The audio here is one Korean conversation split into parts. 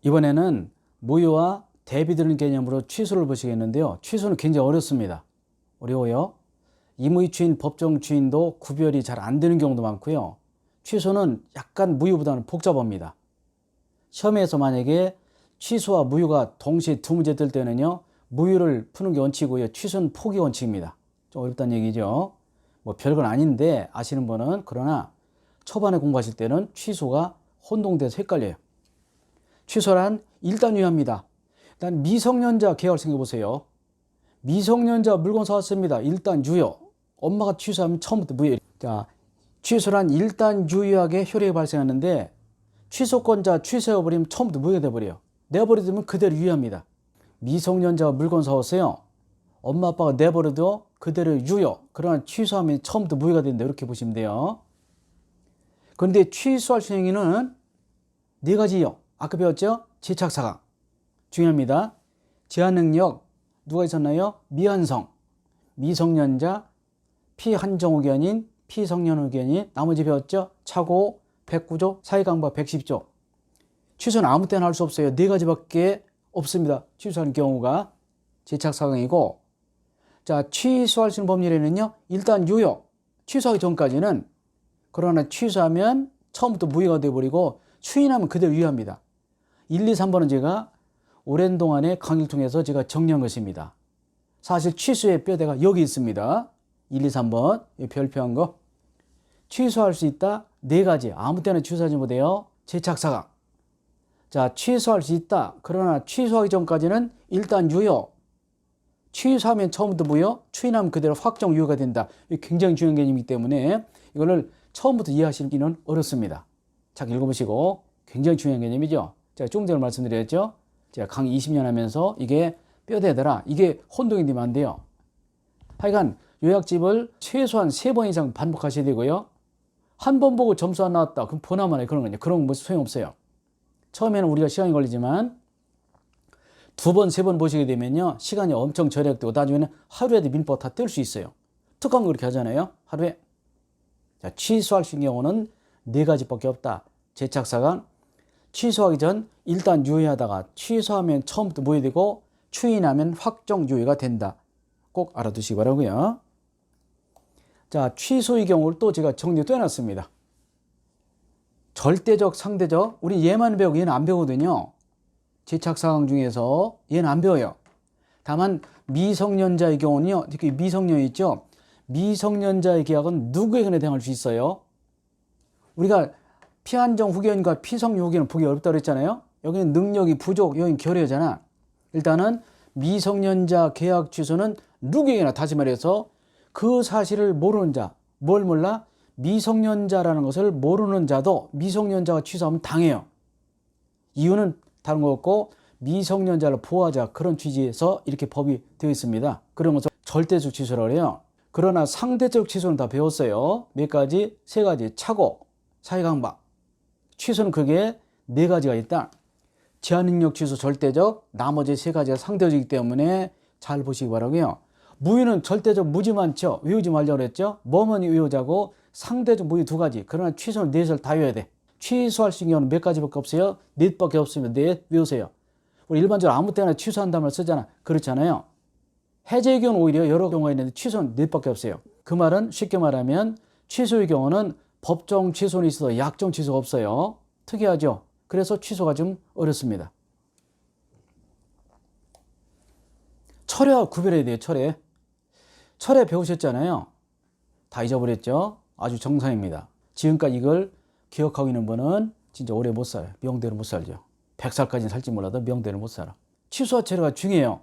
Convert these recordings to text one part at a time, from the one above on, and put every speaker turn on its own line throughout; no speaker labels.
이번에는 무효와 대비되는 개념으로 취소를 보시겠는데요. 취소는 굉장히 어렵습니다. 어려워요. 이무의 주인, 법정 주인도 구별이 잘 안 되는 경우도 많고요. 취소는 약간 무효보다는 복잡합니다. 시험에서 만약에 취소와 무효가 동시에 두 문제 뜰 때는요, 무효를 푸는 게 원칙이고요. 취소는 포기 원칙입니다. 좀 어렵다는 얘기죠. 뭐 별건 아닌데 아시는 분은, 그러나 초반에 공부하실 때는 취소가 혼동돼서 헷갈려요. 취소란 일단 유효합니다. 일단 미성년자 계약을 생각해보세요. 미성년자 물건 사왔습니다. 일단 유효. 엄마가 취소하면 처음부터 무효. 자, 취소란 일단 유효하게 효력이 발생하는데 취소권자 취소해버리면 처음부터 무효가 돼버려요. 내버려두면 그대로 유효합니다. 미성년자가 물건 사왔어요. 엄마 아빠가 내버려도 그대로 유효. 그러나 취소하면 처음부터 무효가 된다. 이렇게 보시면 돼요. 그런데 취소할 수 있는 행위는 네 가지요. 아까 배웠죠? 제착사강. 중요합니다. 제한능력 누가 있었나요? 미한성, 미성년자, 피한정 의견인, 피성년 의견인. 나머지 배웠죠? 착오 109조, 사회강박 110조. 취소는 아무 때나 할 수 없어요. 네 가지밖에 없습니다. 취소하는 경우가 제착사강이고, 자, 취소할 수 있는 법률에는요, 일단 유효. 취소하기 전까지는, 그러나 취소하면 처음부터 무효가 되어버리고 추인하면 그대로 유효합니다. 1, 2, 3번은 제가 오랜 동안의 강의를 통해서 제가 정리한 것입니다. 사실 취소의 뼈대가 여기 있습니다. 1, 2, 3번 별표한 거. 취소할 수 있다. 네 가지. 아무 때나 취소하지 못해요. 제착사강. 자, 취소할 수 있다. 그러나 취소하기 전까지는 일단 유효. 취소하면 처음부터 무효. 추인하면 그대로 확정 유효가 된다. 이게 굉장히 중요한 개념이기 때문에 이거를 처음부터 이해하시기는 어렵습니다. 잘 읽어보시고. 굉장히 중요한 개념이죠. 제가 조금 전에 말씀드렸죠. 제가 강의 20년 하면서 이게 뼈대더라. 이게 혼동이 되면 안 돼요. 하여간 요약집을 최소한 3번 이상 반복하셔야 되고요. 한 번 보고 점수 안 나왔다. 그럼 보나마나 그런 거냐. 그런 건 소용없어요. 처음에는 우리가 시간이 걸리지만 2번, 3번 보시게 되면요, 시간이 엄청 절약되고 나중에는 하루에도 민법 다 뜰 수 있어요. 특강 그렇게 하잖아요. 하루에. 자, 취소할 수 있는 경우는 4가지밖에 없다. 제착사강. 취소하기 전 일단 유효하다가 취소하면 처음부터 무효되고 추인하면 확정 유효가 된다. 꼭 알아두시기 바라고요. 자, 취소의 경우를 또 제가 정리 또 해놨습니다. 절대적, 상대적. 우리 얘만 배우고 얘는 안 배우거든요. 제착사강 중에서 얘는 안 배워요. 다만 미성년자의 경우는요, 특히 미성년이 있죠. 미성년자의 계약은 누구에게나 대항할 수 있어요. 우리가 피한정 후견과 피성년 후견은 보기 어렵다고 그랬잖아요. 여기는 능력이 부족, 여기는 결여잖아. 일단은 미성년자 계약 취소는 누구에게나, 다시 말해서 그 사실을 모르는 자, 뭘 몰라? 미성년자라는 것을 모르는 자도 미성년자가 취소하면 당해요. 이유는 다른 거 없고 미성년자를 보호하자, 그런 취지에서 이렇게 법이 되어 있습니다. 그런 것을 절대적 취소라고 해요. 그러나 상대적 취소는 다 배웠어요. 몇 가지? 3가지. 착오, 사회강박. 취소는 그게 4가지가 있다. 제한능력 취소 절대적, 나머지 3가지가 상대적이기 때문에 잘 보시기 바라고요. 무효는 절대적 무지 많죠. 외우지 말려고 그랬죠. 뭐만 외우자고 상대적 무효 2가지. 그러나 취소는 4설 다 외워야 돼. 취소할 수 있는 경우는 몇 가지밖에 없어요. 4밖에 없으면 4 외우세요. 우리 일반적으로 아무 때나 취소한다는 말 쓰잖아. 그렇잖아요. 해제의 경우는 오히려 여러 경우가 있는데 취소는 4밖에 없어요. 그 말은 쉽게 말하면 취소의 경우는 법정 취소는 있어도 약정 취소가 없어요. 특이하죠. 그래서 취소가 좀 어렵습니다. 철회와 구별해야 돼요. 철회 배우셨잖아요. 다 잊어버렸죠. 아주 정상입니다. 지금까지 이걸 기억하고 있는 분은 진짜 오래 못 살아요. 명대로 못 살죠. 100살까지는 살지 몰라도 명대로 못 살아. 취소와 철회가 중요해요.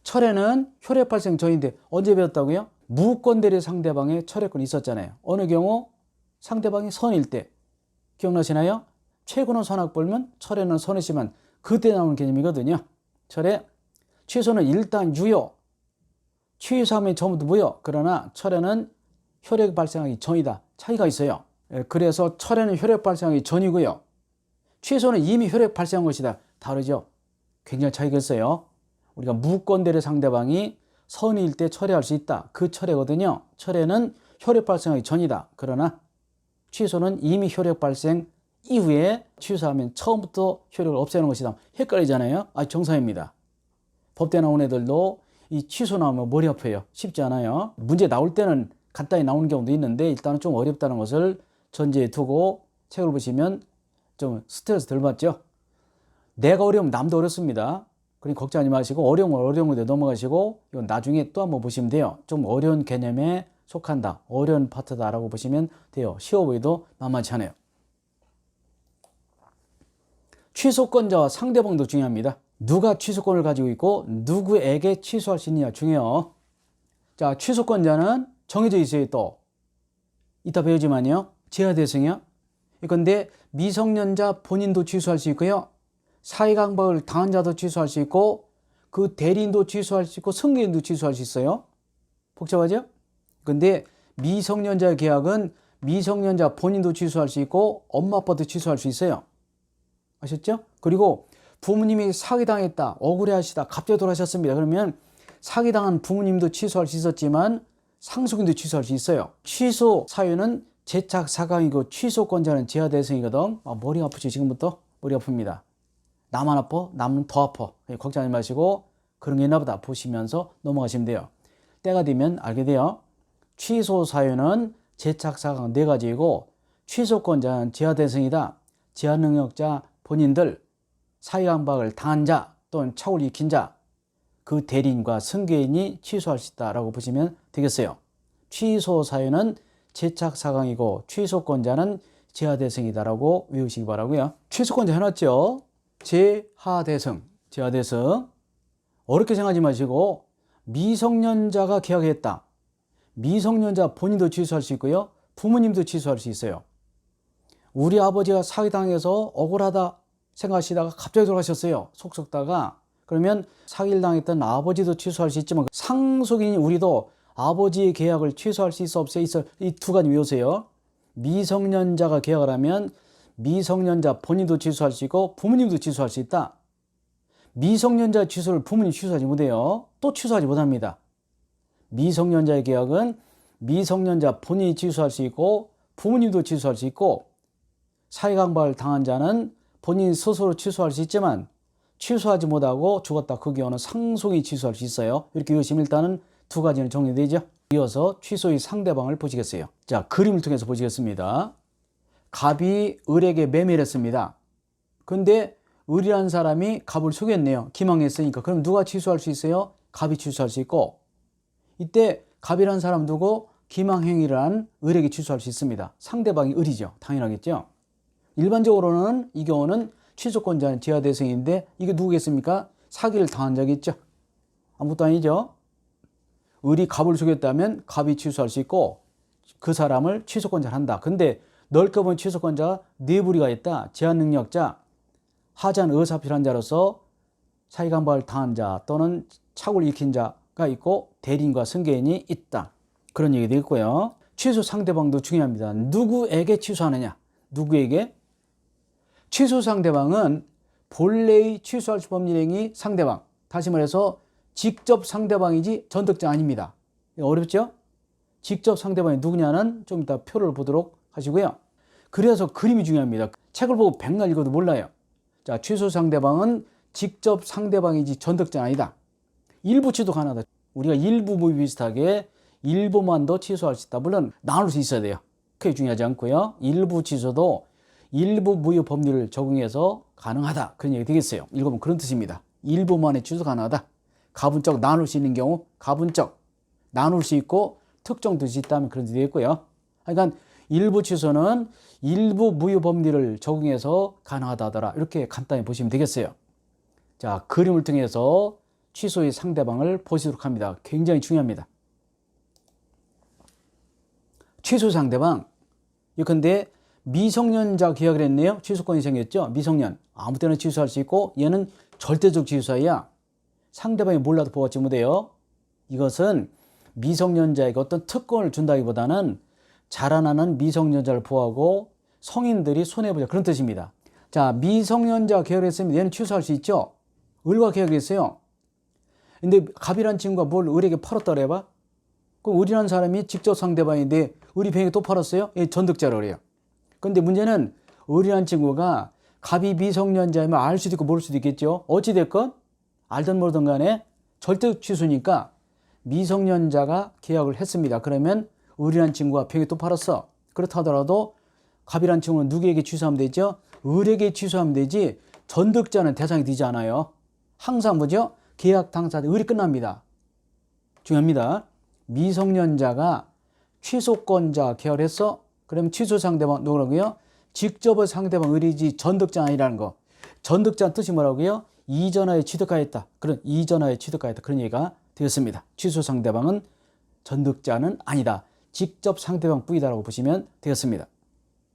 철회는 효력 발생 전인데 언제 배웠다고요? 무권대리 상대방의 철회권이 있었잖아요. 어느 경우? 상대방이 선일 때. 기억나시나요? 최고는 선악벌면 철회는 선이지만 그때 나오는 개념이거든요. 철회. 취소는 일단 유효. 취소하면 처음부터 무효. 그러나 철회는 효력 발생하기 전이다. 차이가 있어요. 그래서 철회는 효력 발생하기 전이고요. 취소는 이미 효력 발생한 것이다. 다르죠. 굉장히 차이가 있어요. 우리가 무권대리 상대방이 선의일 때 철회할 수 있다. 그 철회거든요. 철회는 효력 발생하기 전이다. 그러나 취소는 이미 효력 발생 이후에 취소하면 처음부터 효력을 없애는 것이다. 헷갈리잖아요. 정상입니다. 법대 나온 애들도 이 취소 나오면 머리 아파요. 쉽지 않아요. 문제 나올 때는 간단히 나오는 경우도 있는데 일단은 좀 어렵다는 것을 전제에 두고 책을 보시면 좀 스트레스 덜 받죠. 내가 어려우면 남도 어렵습니다. 그러니 걱정하지 마시고 어려운 데 넘어가시고 이건 나중에 또 한번 보시면 돼요. 좀 어려운 개념에 속한다. 어려운 파트다라고 보시면 돼요. 쉬워 보여도 만만치 않아요. 취소권자와 상대방도 중요합니다. 누가 취소권을 가지고 있고 누구에게 취소할 수 있느냐 중요해요. 자, 취소권자는 정해져 있어요. 또 이따 배우지만요. 제한 대상이요. 그런데 미성년자 본인도 취소할 수 있고요. 사회강박을 당한 자도 취소할 수 있고 그 대리인도 취소할 수 있고 승계인도 취소할 수 있어요. 복잡하죠? 근데 미성년자 계약은 미성년자 본인도 취소할 수 있고 엄마 아빠도 취소할 수 있어요. 아셨죠? 그리고 부모님이 사기당했다, 억울해하시다, 갑자기 돌아가셨습니다. 그러면 사기당한 부모님도 취소할 수 있었지만 상속인도 취소할 수 있어요. 취소 사유는 재착 사강이고 취소권자는 제하 대상이거든. 머리 아프죠? 지금부터 머리 아픕니다. 나만 아파? 남은 더 아파. 걱정하지 마시고 그런 게 있나 보다 보시면서 넘어가시면 돼요. 때가 되면 알게 돼요. 취소 사유는 재착 사강 4가지이고 취소권자는 제하 대상이다. 제한 능력자 본인들, 사회강박을 당한 자 또는 착오를 익힌 자, 그 대리인과 승계인이 취소할 수 있다라고 보시면 되겠어요. 취소 사유는 재착 사강이고 취소권자는 제하 대상이다라고 외우시기 바라고요. 취소권자 해놨죠? 제하 대상, 제하 대상. 어렵게 생각하지 마시고 미성년자가 계약했다. 미성년자 본인도 취소할 수 있고요. 부모님도 취소할 수 있어요. 우리 아버지가 사기당해서 억울하다 생각하시다가 갑자기 돌아가셨어요. 속 썩다가. 그러면 사기를 당했던 아버지도 취소할 수 있지만 상속인인 우리도 아버지의 계약을 취소할 수 있어 없어요? 있어. 이 두 가지 외우세요. 미성년자가 계약을 하면 미성년자 본인도 취소할 수 있고 부모님도 취소할 수 있다. 미성년자 취소를 부모님이 취소하지 못해요. 또 취소하지 못합니다. 미성년자의 계약은 미성년자 본인이 취소할 수 있고 부모님도 취소할 수 있고 사회강박을 당한 자는 본인 스스로 취소할 수 있지만 취소하지 못하고 죽었다. 그 경우는 상속이 취소할 수 있어요. 이렇게 외우시면 일단은 두 가지는 정리되죠. 이어서 취소의 상대방을 보시겠어요. 자, 그림을 통해서 보시겠습니다. 갑이 을에게 매매를 했습니다. 근데 을이라는 사람이 갑을 속였네요. 기망했으니까. 그럼 누가 취소할 수 있어요? 갑이 취소할 수 있고 이때 갑이라는 사람 두고 기망행위를 한 을에게 취소할 수 있습니다. 상대방이 을이죠. 당연하겠죠. 일반적으로는 이 경우는 취소권자는 제하 대상인데 이게 누구겠습니까? 사기를 당한 적이 있죠. 아무것도 아니죠. 을이 갑을 속였다면 갑이 취소할 수 있고 그 사람을 취소권자를 한다. 근데 넓게 보면 취소권자가 4부류가 있다. 제한 능력자, 하자는 의사필요한 자로서 사기강박을 당한 자 또는 착오를 익힌 자가 있고 대리인과 승계인이 있다. 그런 얘기도 있고요. 취소 상대방도 중요합니다. 누구에게 취소하느냐? 누구에게? 취소 상대방은 본래의 취소할 수 법률행위 상대방. 다시 말해서 직접 상대방이지 전득자 아닙니다. 어렵죠? 직접 상대방이 누구냐는 좀 이따 표를 보도록 하시고요. 그래서 그림이 중요합니다. 책을 보고 백날 읽어도 몰라요. 자, 취소 상대방은 직접 상대방이지 전득자 아니다. 일부 취소 가능하다. 우리가 일부 무효 비슷하게 일부만도 취소할 수 있다. 물론 나눌 수 있어야 돼요. 크게 중요하지 않고요. 일부 취소도 일부 무효 법률을 적용해서 가능하다. 그런 얘기 되겠어요. 읽으면 그런 뜻입니다. 일부만의 취소 가능하다. 가분적 나눌 수 있는 경우 가분적 나눌 수 있고 특정 뜻이 있다면 그런 뜻이 되겠고요. 그러니까 일부 취소는 일부 무효 법률을 적용해서 가능하다더라. 이렇게 간단히 보시면 되겠어요. 자, 그림을 통해서 취소의 상대방을 보시도록 합니다. 굉장히 중요합니다. 취소 상대방. 예컨대 미성년자 계약을 했네요. 취소권이 생겼죠. 미성년. 아무 때나 취소할 수 있고 얘는 절대적 취소야. 상대방이 몰라도 보호받지 못해요. 이것은 미성년자에게 어떤 특권을 준다기보다는 자라나는 미성년자를 보호하고 성인들이 손해보자 그런 뜻입니다. 자, 미성년자 계약을 했으면 얘는 취소할 수 있죠. 을과 계약을 했어요. 근데 갑이라는 친구가 뭘 을에게 팔았다 그래봐? 그럼 을이라는 사람이 직접 상대방인데 을이 병에게 또 팔았어요? 얘 전득자라고 그래요. 근데 문제는 의리한 친구가 갑이 미성년자이면 알 수도 있고 모를 수도 있겠죠. 어찌됐건 알든 모르든 간에 절대 취소니까 미성년자가 계약을 했습니다. 그러면 의리한 친구가 벽에 또 팔았어. 그렇다 하더라도 갑이란 친구는 누구에게 취소하면 되죠? 을에게 취소하면 되지 전득자는 대상이 되지 않아요. 항상 뭐죠? 계약 당사자 을이 끝납니다. 중요합니다. 미성년자가 취소권자 계약을 했어? 그러면 취소 상대방 누구라고요? 직접의 상대방 을이지 전득자 아니라는 거. 전득자는 뜻이 뭐라고요? 이전하에 취득하였다. 그런 이전하에 취득하였다. 그런 얘기가 되겠습니다. 취소 상대방은 전득자는 아니다. 직접 상대방 뿌이다라고 보시면 되겠습니다.